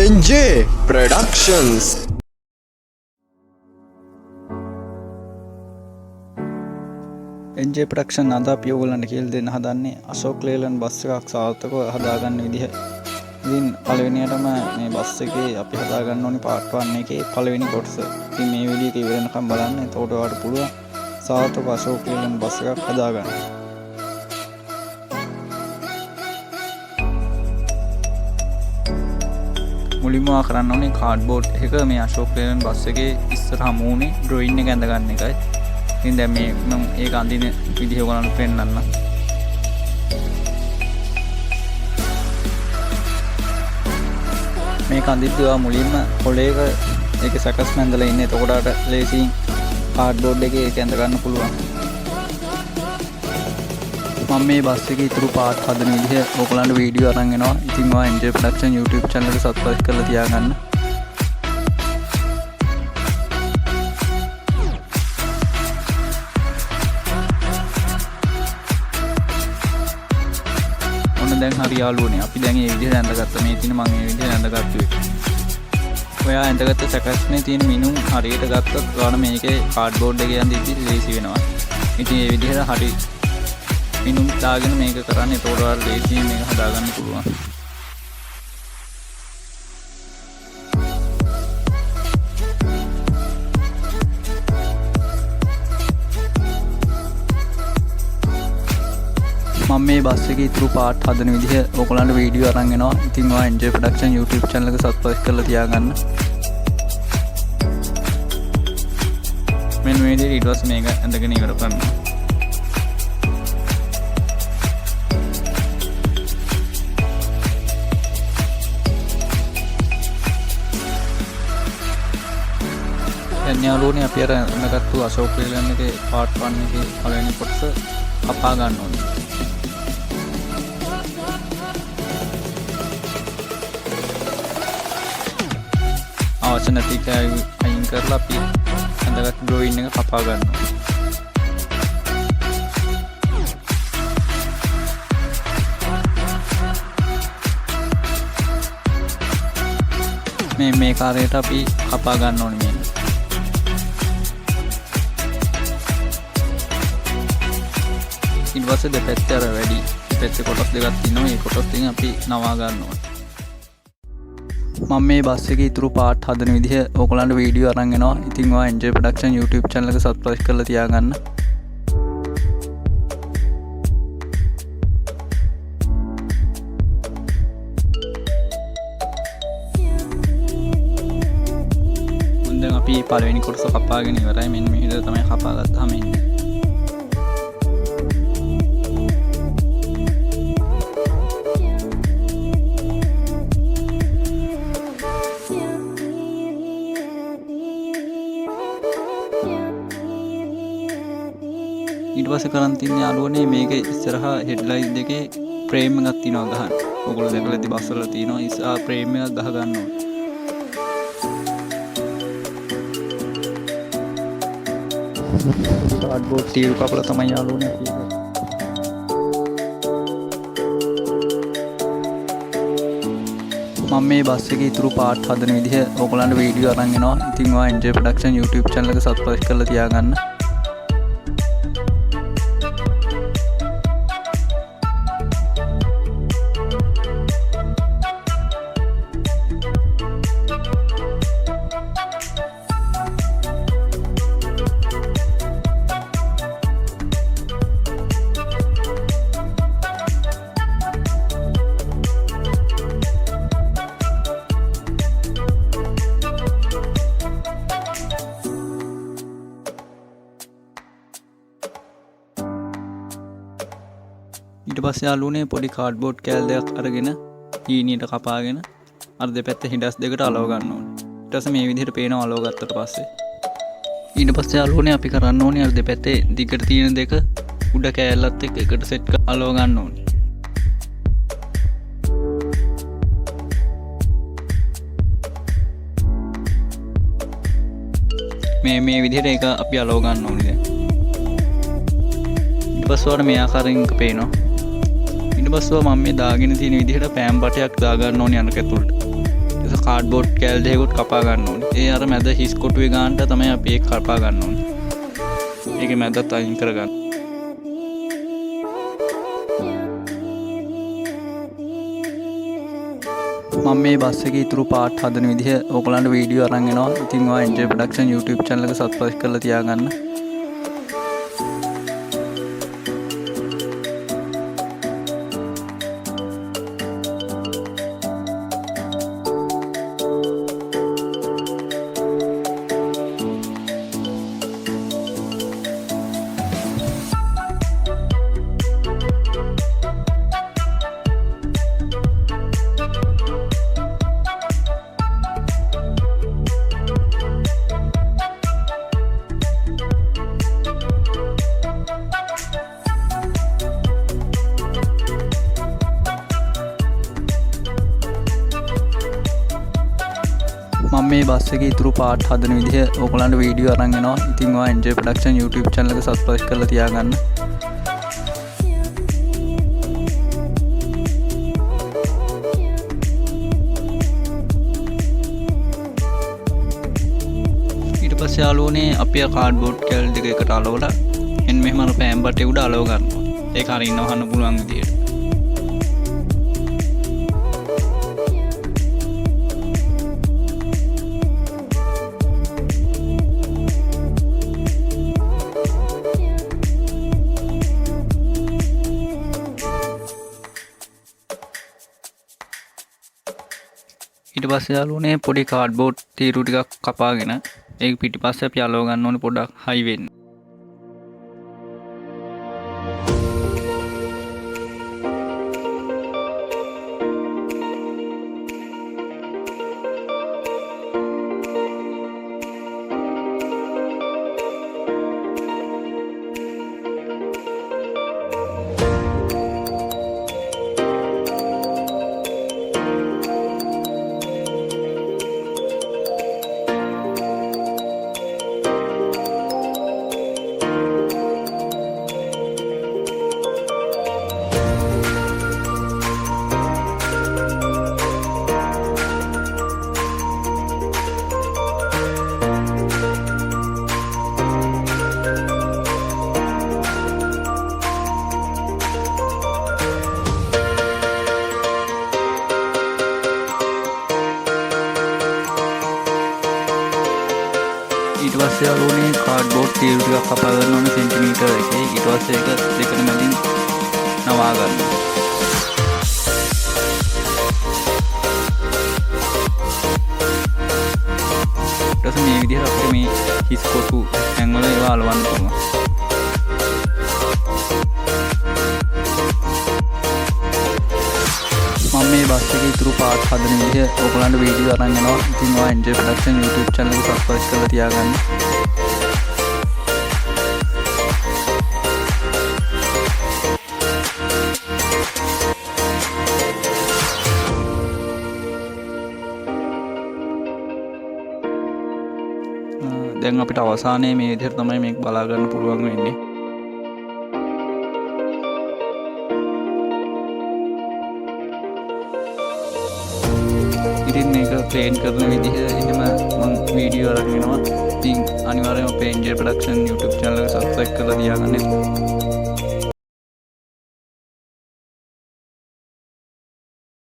ND Productions. ND Production අද අපි ඔයගොල්ලන්ට කියලා දෙන්න හදන්නේ Ashok Leyland බස් එකක් සාර්ථකව හදාගන්න විදිහ. ඉතින් පළවෙනියටම මේ බස් එකේ අපි හදාගන්න ඕනේ part 1 එකේ පළවෙනි කොටස. ඉතින් මේ වීඩියෝ එක ඉවර වෙනකම් බලන්න. එතකොට ඔයාලට පුළුවන් සාර්ථක Ashok Leyland බස් එකක් හදාගන්න. මුලින්ම කරන්න ඕනේ කාඩ්බෝඩ් එක මේ Ashok Leyland බස් එකේ ඉස්සරහා මූණේ ඩ්‍රොයින් එක ඇඳ ගන්න එකයි. ඉතින් දැන් මේ මම ඒක අඳින විදිහ ඔයගොල්ලන්ට පෙන්නන්න. මේක අඳිද්දී ඔයා මුලින්ම පොළේක ඒක සකස් මැඳලා ඉන්නේ. එතකොට අර ලේසියෙන් කාඩ්බෝඩ් එකේ ඒක ඇඳ ගන්න පුළුවන්. මම මේ බස් එකේ ඉතුරු පාර්ට් හදන විදිහ ඔයගොල්ලන්ට වීඩියෝ අරන් එනවා. ඉතින් ඔයා ND Production YouTube channel එක subscribe කරලා තියාගන්න. ඔන්න දැන් හරි යාළුවනේ. අපි දැන් මේ විදිහට ඇඳගත්තා. මේ තියෙන මම මේ විදිහට ඇඳගත්තු එක. ඔයා ඇඳගත්ත සැකස්නේ තියෙන මිනුම් හරියට ගත්තොත් ඔයාලා මේකේ කාඩ්බෝඩ් එකේ අඳිද්දි ලේසි වෙනවා. ඉතින් මේ විදිහට හරි මිනුම් දාගෙන මේක කරන්න. එතකොට ඔයාලා ලේසියෙන් මේක හදාගන්න පුළුවන්. මම මේ බස් එකේ ඉතුරු පාර්ට් හදන විදිහ ඔයගොල්ලන්ට වීඩියෝ අරන් එනවා. ඉතින් ඔයා ND Production YouTube channel එක subscribe කරලා තියාගන්න. මෙන්න මේ විදිහට ඊට පස්සේ මේක ඇඳගෙන ඉවර කරනවා. දැන් යාළුවනේ අපි අර අඳගත්තු Ashok Leyland එකේ part 1 එකේ පළවෙනි කොටස කපා ගන්න ඕනේ. අවශ්‍ය නැති කෑලි අයින් කරලා අපි අඳගත්තු ඩ්‍රොයින් එක කපා ගන්නවා. මේ කාර්යයට අපි කපා ගන්න ඕනේ මේ. ඊට පස්සේ දෙපැත්තේ අර වැඩි පැත්තේ කොටස් දෙකක් තියෙනවා. මේ කොටස් දෙකෙන් අපි නවා ගන්න ඕනේ. මම මේ බස් එකේ ඉතුරු පාර්ට් හදන විදිහ ඔයගොල්ලන්ට වීඩියෝ අරන් එනවා. ඉතින් ඔයා ND Production YouTube channel එක subscribe කරලා තියාගන්න. දැන් අපි පළවෙනි කොටස කපාගෙන ඉවරයි. මෙන්න මේ විදිහට තමයි කපා ගත්තාම එන්නේ. ඊට පස්සේ කරන් තියන්නේ යාළුවනේ මේක ඉස්සරහා හෙඩ්ලයිට් දෙකේ ෆ්‍රේම් එකක් තියෙනවා ගහන්න. ඔයගොල්ලෝ දැකලා ඇති බස් වල තියෙනවා ඉස්සරහා ෆ්‍රේම් එකක් ගහ ගන්න ඕනේ. කාඩ්බෝඩ් ටීව් කපලා තමයි යාළුවනේ අපි ඒක. මම මේ බස් එකේ ඉතුරු පාර්ට් හදන විදිහ ඔයගොල්ලන්ට වීඩියෝ අරන් එනවා. ඉතින් ඔයා ND Production YouTube channel එක subscribe කරලා තියාගන්න. ඊට පස්සේ යාළුවනේ පොඩි කාඩ්බෝඩ් කෑල් දෙකක් අරගෙන ඊනියට කපාගෙන අර දෙපැත්ත හිඩස් දෙකට අලව ගන්න ඕනේ. ඊට පස්සේ මේ විදිහට පේනවා අලව ගත්තට පස්සේ. ඊට පස්සේ යාළුවනේ අපි කරන්න ඕනේ අර දෙපැත්තේ දිගට තියෙන දෙක උඩ කෑල්ලත් එක්ක එකට සෙට් කරලා අලව ගන්න ඕනේ. මේ විදිහට ඒක අපි අලව ගන්න ඕනේ දැන්. ඊට පස්සේ වල මේ ආකාරයෙන් පේනවා. ඊට පස්සේ මම මේ දාගෙන තියෙන විදිහට පෑම් බටයක් දාගන්න ඕනේ අනක ඇතුළට. ඒක කාඩ්බෝඩ් කෑලි දෙකකුත් කපා ගන්න ඕනේ. ඒ අර මැද හිස් කොටුවේ ගන්නට තමයි අපි ඒක කපා ගන්න ඕනේ. ඒකේ මැදත් අයින් කරගන්න. මම මේ බස් එකේ ඉතුරු පාර්ට් හදන විදිහ ඔයගලන්ට වීඩියෝ අරන් එනවා. ඉතින් ඔයා ND ප්‍රොඩක්ෂන් YouTube channel එක subscribe කරලා තියාගන්න. මම මේ බස් එකේ ඉතුරු පාර්ට් හදන විදිහ ඔයගලන්ට වීඩියෝ අරන් එනවා. ඉතින් ඔයා ND ප්‍රොඩක්ෂන් YouTube channel එක subscribe කරලා තියාගන්න. ඊට පස්සේ යාළුවනේ අපි කාඩ්බෝඩ් කෑලි දෙක එකට අලවලා එන්න මෙහෙම අර පෑන් බටේ උඩ අලව ගන්නවා. ඒක හරියම වහන්න පුළුවන් විදියට. ඊට පස්සේ යාළුවනේ පොඩි කාඩ්බෝඩ් තීරු ටිකක් කපාගෙන ඒක පිටිපස්සේ අපි අලව ගන්න ඕනේ පොඩ්ඩක් හයි වෙන්න. ඊට පස්සේ යාළුවනේ කාඩ්බෝඩ් තීරු ටිකක් කපා ගන්න ඕනේ සෙන්ටිමීටර් එකේ. ඊට පස්සේ ඒක දෙකට මැදින් නවා ගන්න. ඊට පස්සේ මේ විදිහට අපිට මේ හිස් කොටු හැංගවල ඒවා අලවන්න පුළුවන්. මම මේ බස් එකේ ඉතුරු පාර්ට් හදන විදිහ ඔයගලන්ට වීඩියෝ අරන් එනවා. ඉතින් ඔයා ND ප්‍රොඩක්ෂන් YouTube channel එක subscribe කරලා තියාගන්න. දැන් අපිට අවසානයේ මේ විදිහට තමයි මේක බලා ගන්න පුළුවන් වෙන්නේ. ඉතින් මේක ප්ලේන් කරන විදිහ එහෙම මම වීඩියෝ අරන් එනවා. ඉතින් අනිවාර්යයෙන්ම ND ප්‍රොඩක්ෂන් YouTube channel එක subscribe කරලා තියාගන්න.